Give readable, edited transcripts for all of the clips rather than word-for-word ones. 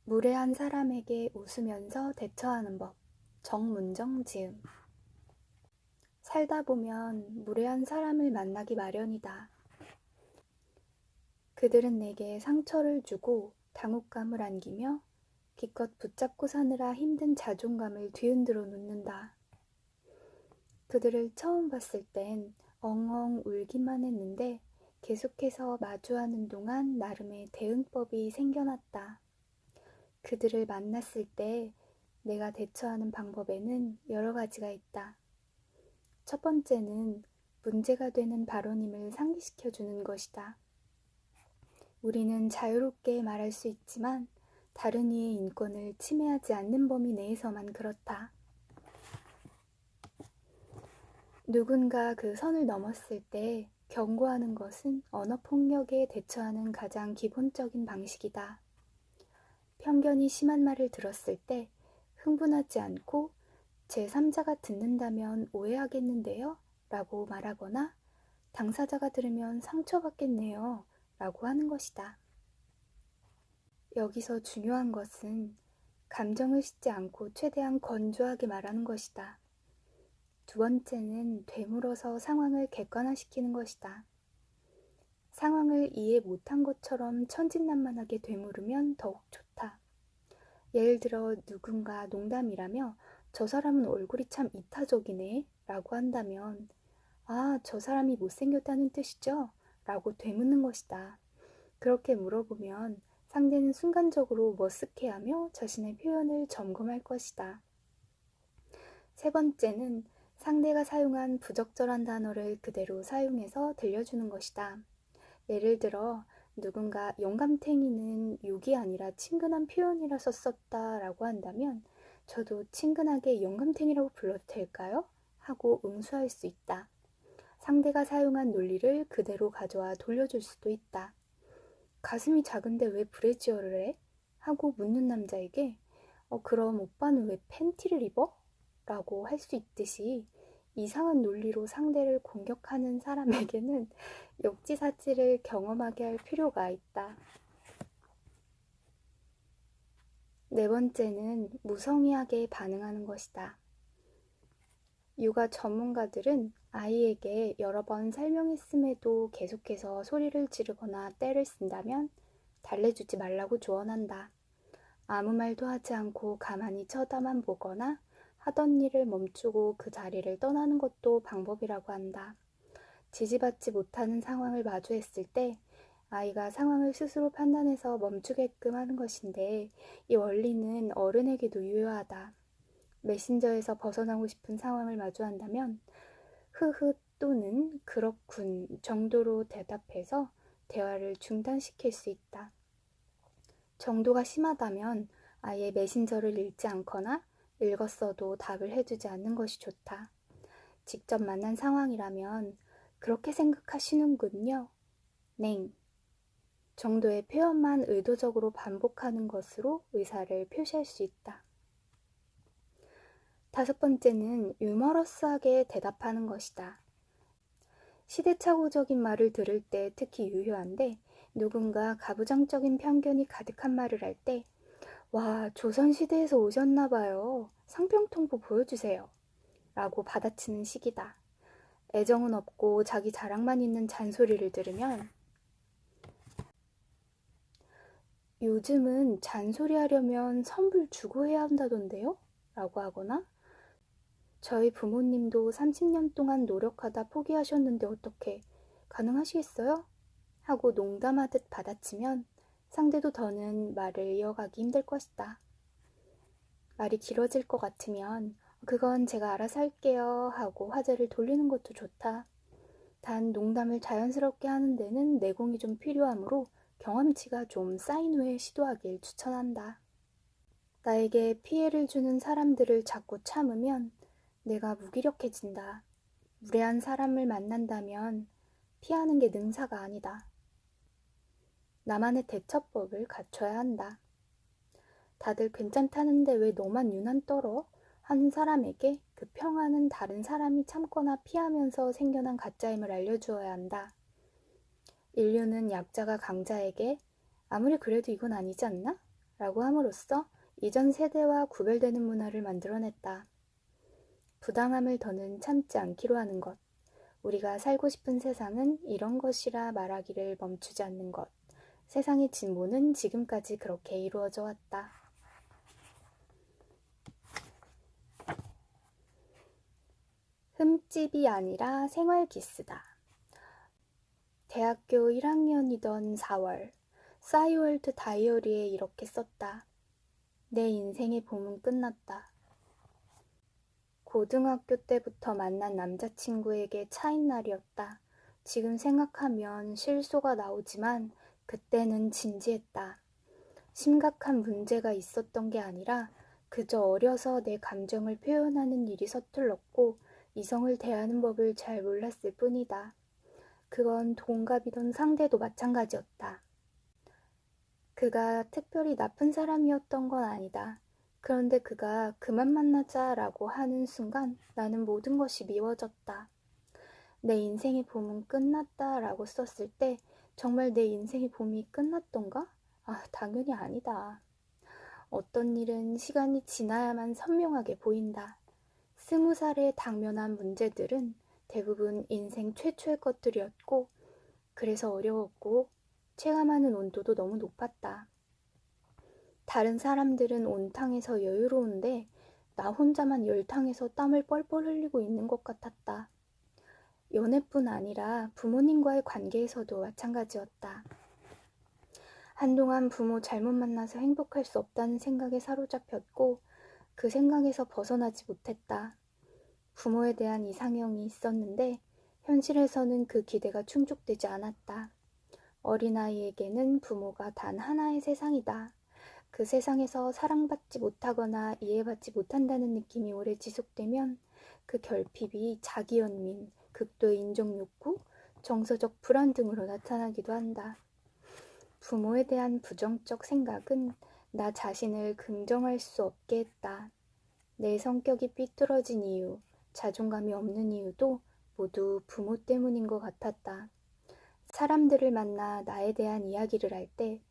무례한 사람에게 웃으면서 대처하는 법. 정문정 지음. 살다 보면 무례한 사람을 만나기 마련이다. 그들은 내게 상처를 주고 당혹감을 안기며 기껏 붙잡고 사느라 힘든 자존감을 뒤흔들어 놓는다. 그들을 처음 봤을 땐 엉엉 울기만 했는데 계속해서 마주하는 동안 나름의 대응법이 생겨났다. 그들을 만났을 때 내가 대처하는 방법에는 여러 가지가 있다. 첫 번째는 문제가 되는 발언임을 상기시켜주는 것이다. 우리는 자유롭게 말할 수 있지만 다른 이의 인권을 침해하지 않는 범위 내에서만 그렇다. 누군가 그 선을 넘었을 때 경고하는 것은 언어폭력에 대처하는 가장 기본적인 방식이다. 편견이 심한 말을 들었을 때 흥분하지 않고 제3자가 듣는다면 오해하겠는데요? 라고 말하거나 당사자가 들으면 상처받겠네요? 라고 하는 것이다. 여기서 중요한 것은 감정을 싣지 않고 최대한 건조하게 말하는 것이다. 두 번째는 되물어서 상황을 객관화시키는 것이다. 상황을 이해 못한 것처럼 천진난만하게 되물으면 더욱 좋다. 예를 들어 누군가 농담이라며 저 사람은 얼굴이 참 이타적이네 라고 한다면 아, 저 사람이 못생겼다는 뜻이죠? 라고 되묻는 것이다. 그렇게 물어보면 상대는 순간적으로 머쓱해하며 자신의 표현을 점검할 것이다. 세 번째는 상대가 사용한 부적절한 단어를 그대로 사용해서 들려주는 것이다. 예를 들어 누군가 영감탱이는 욕이 아니라 친근한 표현이라서 썼다 라고 한다면 저도 친근하게 영감탱이라고 불러도 될까요? 하고 응수할 수 있다. 상대가 사용한 논리를 그대로 가져와 돌려줄 수도 있다. 가슴이 작은데 왜 브래지어를 해? 하고 묻는 남자에게 그럼 오빠는 왜 팬티를 입어? 라고 할 수 있듯이 이상한 논리로 상대를 공격하는 사람에게는 역지사지를 경험하게 할 필요가 있다. 네 번째는 무성의하게 반응하는 것이다. 육아 전문가들은 아이에게 여러 번 설명했음에도 계속해서 소리를 지르거나 떼를 쓴다면 달래주지 말라고 조언한다. 아무 말도 하지 않고 가만히 쳐다만 보거나 하던 일을 멈추고 그 자리를 떠나는 것도 방법이라고 한다. 지지받지 못하는 상황을 마주했을 때 아이가 상황을 스스로 판단해서 멈추게끔 하는 것인데 이 원리는 어른에게도 유효하다. 메신저에서 벗어나고 싶은 상황을 마주한다면 흐흐 또는 그렇군 정도로 대답해서 대화를 중단시킬 수 있다. 정도가 심하다면 아예 메신저를 읽지 않거나 읽었어도 답을 해주지 않는 것이 좋다. 직접 만난 상황이라면 그렇게 생각하시는군요. 냉 정도의 표현만 의도적으로 반복하는 것으로 의사를 표시할 수 있다. 다섯 번째는 유머러스하게 대답하는 것이다. 시대착오적인 말을 들을 때 특히 유효한데 누군가 가부장적인 편견이 가득한 말을 할 때 와, 조선시대에서 오셨나봐요. 상평통보 보여주세요. 라고 받아치는 식이다. 애정은 없고 자기 자랑만 있는 잔소리를 들으면 요즘은 잔소리하려면 선불 주고 해야 한다던데요? 라고 하거나 저희 부모님도 30년 동안 노력하다 포기하셨는데 어떻게 가능하시겠어요? 하고 농담하듯 받아치면 상대도 더는 말을 이어가기 힘들 것이다. 말이 길어질 것 같으면 그건 제가 알아서 할게요 하고 화제를 돌리는 것도 좋다. 단 농담을 자연스럽게 하는 데는 내공이 좀 필요하므로 경험치가 좀 쌓인 후에 시도하길 추천한다. 나에게 피해를 주는 사람들을 자꾸 참으면 내가 무기력해진다. 무례한 사람을 만난다면 피하는 게 능사가 아니다. 나만의 대처법을 갖춰야 한다. 다들 괜찮다는데 왜 너만 유난 떨어? 하는 사람에게 그 평화는 다른 사람이 참거나 피하면서 생겨난 가짜임을 알려주어야 한다. 인류는 약자가 강자에게 아무리 그래도 이건 아니지 않나? 라고 함으로써 이전 세대와 구별되는 문화를 만들어냈다. 부당함을 더는 참지 않기로 하는 것. 우리가 살고 싶은 세상은 이런 것이라 말하기를 멈추지 않는 것. 세상의 진보는 지금까지 그렇게 이루어져 왔다. 흠집이 아니라 생활기스다. 대학교 1학년이던 4월, 싸이월드 다이어리에 이렇게 썼다. 내 인생의 봄은 끝났다. 고등학교 때부터 만난 남자친구에게 차인 날이었다. 지금 생각하면 실소가 나오지만 그때는 진지했다. 심각한 문제가 있었던 게 아니라 그저 어려서 내 감정을 표현하는 일이 서툴렀고 이성을 대하는 법을 잘 몰랐을 뿐이다. 그건 동갑이던 상대도 마찬가지였다. 그가 특별히 나쁜 사람이었던 건 아니다. 그런데 그가 그만 만나자라고 하는 순간 나는 모든 것이 미워졌다. 내 인생의 봄은 끝났다라고 썼을 때 정말 내 인생의 봄이 끝났던가? 당연히 아니다. 어떤 일은 시간이 지나야만 선명하게 보인다. 20살에 당면한 문제들은 대부분 인생 최초의 것들이었고 그래서 어려웠고 체감하는 온도도 너무 높았다. 다른 사람들은 온탕에서 여유로운데 나 혼자만 열탕에서 땀을 뻘뻘 흘리고 있는 것 같았다. 연애뿐 아니라 부모님과의 관계에서도 마찬가지였다. 한동안 부모 잘못 만나서 행복할 수 없다는 생각에 사로잡혔고 그 생각에서 벗어나지 못했다. 부모에 대한 이상형이 있었는데 현실에서는 그 기대가 충족되지 않았다. 어린아이에게는 부모가 단 하나의 세상이다. 그 세상에서 사랑받지 못하거나 이해받지 못한다는 느낌이 오래 지속되면 그 결핍이 자기연민, 극도의 인정욕구, 정서적 불안 등으로 나타나기도 한다. 부모에 대한 부정적 생각은 나 자신을 긍정할 수 없게 했다. 내 성격이 삐뚤어진 이유, 자존감이 없는 이유도 모두 부모 때문인 것 같았다. 사람들을 만나 나에 대한 이야기를 할 때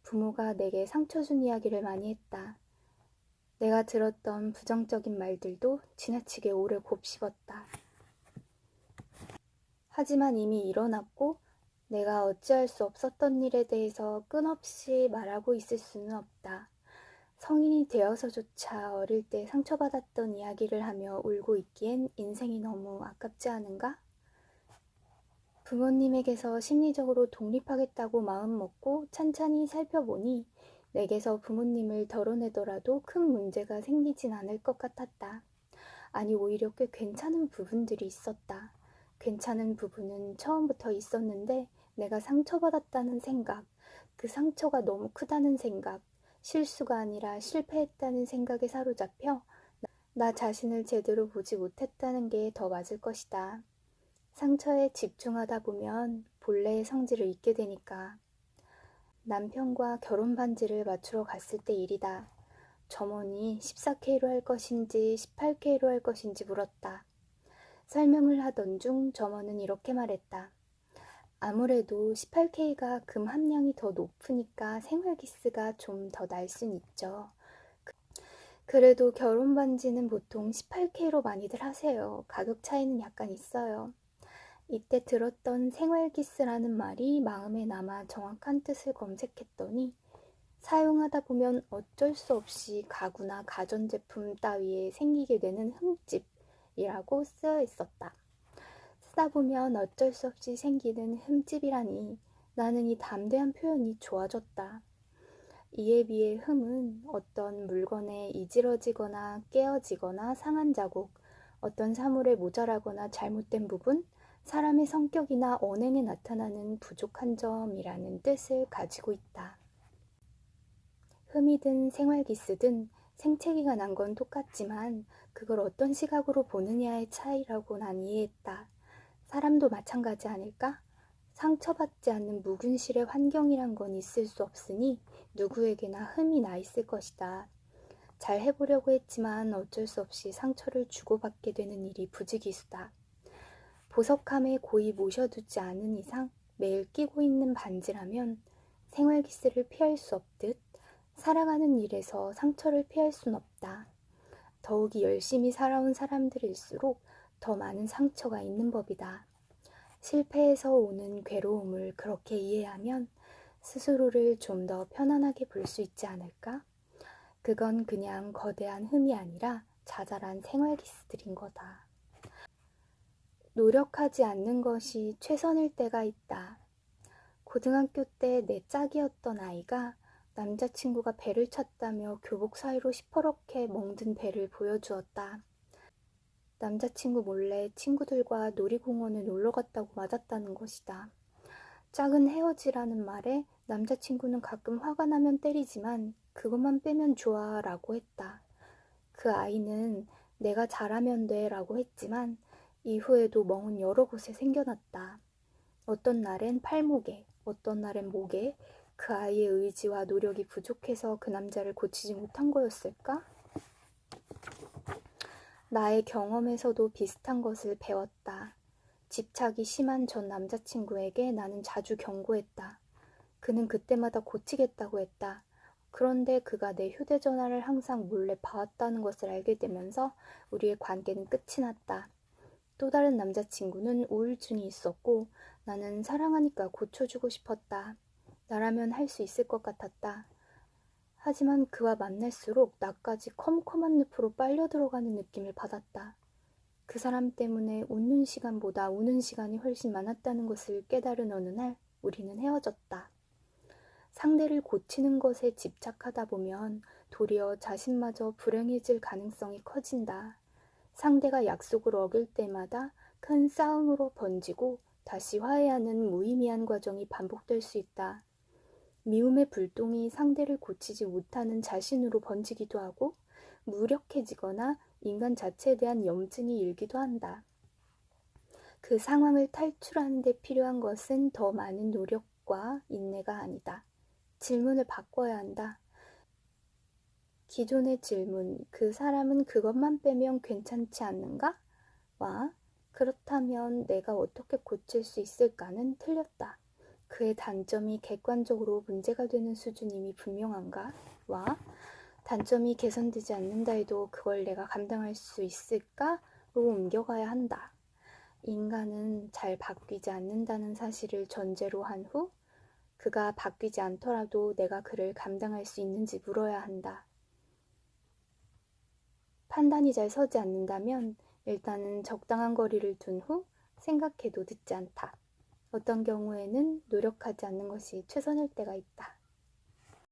부모가 내게 상처 준 이야기를 많이 했다. 내가 들었던 부정적인 말들도 지나치게 오래 곱씹었다. 하지만 이미 일어났고 내가 어찌할 수 없었던 일에 대해서 끊없이 말하고 있을 수는 없다. 성인이 되어서조차 어릴 때 상처받았던 이야기를 하며 울고 있기엔 인생이 너무 아깝지 않은가? 부모님에게서 심리적으로 독립하겠다고 마음먹고 찬찬히 살펴보니 내게서 부모님을 덜어내더라도 큰 문제가 생기진 않을 것 같았다. 아니 오히려 꽤 괜찮은 부분들이 있었다. 괜찮은 부분은 처음부터 있었는데 내가 상처받았다는 생각, 그 상처가 너무 크다는 생각, 실수가 아니라 실패했다는 생각에 사로잡혀 나 자신을 제대로 보지 못했다는 게 더 맞을 것이다. 상처에 집중하다 보면 본래의 성질을 잊게 되니까. 남편과 결혼 반지를 맞추러 갔을 때 일이다. 점원이 14K로 할 것인지 18K로 할 것인지 물었다. 설명을 하던 중 점원은 이렇게 말했다. 아무래도 18K가 금 함량이 더 높으니까 생활기스가 좀 더 날 순 있죠. 그래도 결혼 반지는 보통 18K로 많이들 하세요. 가격 차이는 약간 있어요. 이때 들었던 생활기스라는 말이 마음에 남아 정확한 뜻을 검색했더니 사용하다 보면 어쩔 수 없이 가구나 가전제품 따위에 생기게 되는 흠집이라고 쓰여 있었다. 쓰다 보면 어쩔 수 없이 생기는 흠집이라니 나는 이 담대한 표현이 좋아졌다. 이에 비해 흠은 어떤 물건에 이지러지거나 깨어지거나 상한 자국, 어떤 사물에 모자라거나 잘못된 부분, 사람의 성격이나 언행에 나타나는 부족한 점이라는 뜻을 가지고 있다. 흠이든 생활기스든 생채기가 난 건 똑같지만 그걸 어떤 시각으로 보느냐의 차이라고 난 이해했다. 사람도 마찬가지 아닐까? 상처받지 않는 무균실의 환경이란 건 있을 수 없으니 누구에게나 흠이 나 있을 것이다. 잘 해보려고 했지만 어쩔 수 없이 상처를 주고받게 되는 일이 부지기수다. 보석함에 고이 모셔두지 않은 이상 매일 끼고 있는 반지라면 생활기스를 피할 수 없듯 사랑하는 일에서 상처를 피할 순 없다. 더욱이 열심히 살아온 사람들일수록 더 많은 상처가 있는 법이다. 실패에서 오는 괴로움을 그렇게 이해하면 스스로를 좀 더 편안하게 볼 수 있지 않을까? 그건 그냥 거대한 흠이 아니라 자잘한 생활 기스들인 거다. 노력하지 않는 것이 최선일 때가 있다. 고등학교 때 내 짝이었던 아이가 남자친구가 배를 찼다며 교복 사이로 시퍼렇게 멍든 배를 보여주었다. 남자친구 몰래 친구들과 놀이공원에 놀러 갔다고 맞았다는 것이다. 짝은 헤어지라는 말에 남자친구는 가끔 화가 나면 때리지만 그것만 빼면 좋아 라고 했다. 그 아이는 내가 잘하면 돼 라고 했지만 이후에도 멍은 여러 곳에 생겨났다. 어떤 날엔 팔목에, 어떤 날엔 목에. 그 아이의 의지와 노력이 부족해서 그 남자를 고치지 못한 거였을까? 나의 경험에서도 비슷한 것을 배웠다. 집착이 심한 전 남자친구에게 나는 자주 경고했다. 그는 그때마다 고치겠다고 했다. 그런데 그가 내 휴대전화를 항상 몰래 봐왔다는 것을 알게 되면서 우리의 관계는 끝이 났다. 또 다른 남자친구는 우울증이 있었고 나는 사랑하니까 고쳐주고 싶었다. 나라면 할 수 있을 것 같았다. 하지만 그와 만날수록 나까지 컴컴한 늪으로 빨려 들어가는 느낌을 받았다. 그 사람 때문에 웃는 시간보다 우는 시간이 훨씬 많았다는 것을 깨달은 어느 날 우리는 헤어졌다. 상대를 고치는 것에 집착하다 보면 도리어 자신마저 불행해질 가능성이 커진다. 상대가 약속을 어길 때마다 큰 싸움으로 번지고 다시 화해하는 무의미한 과정이 반복될 수 있다. 미움의 불똥이 상대를 고치지 못하는 자신으로 번지기도 하고 무력해지거나 인간 자체에 대한 염증이 일기도 한다. 그 상황을 탈출하는 데 필요한 것은 더 많은 노력과 인내가 아니다. 질문을 바꿔야 한다. 기존의 질문, 그 사람은 그것만 빼면 괜찮지 않는가? 와, 그렇다면 내가 어떻게 고칠 수 있을까는 틀렸다. 그의 단점이 객관적으로 문제가 되는 수준임이 분명한가? 와, 단점이 개선되지 않는다 해도 그걸 내가 감당할 수 있을까?로 옮겨가야 한다. 인간은 잘 바뀌지 않는다는 사실을 전제로 한 후 그가 바뀌지 않더라도 내가 그를 감당할 수 있는지 물어야 한다. 판단이 잘 서지 않는다면 일단은 적당한 거리를 둔 후 생각해도 늦지 않다. 어떤 경우에는 노력하지 않는 것이 최선일 때가 있다.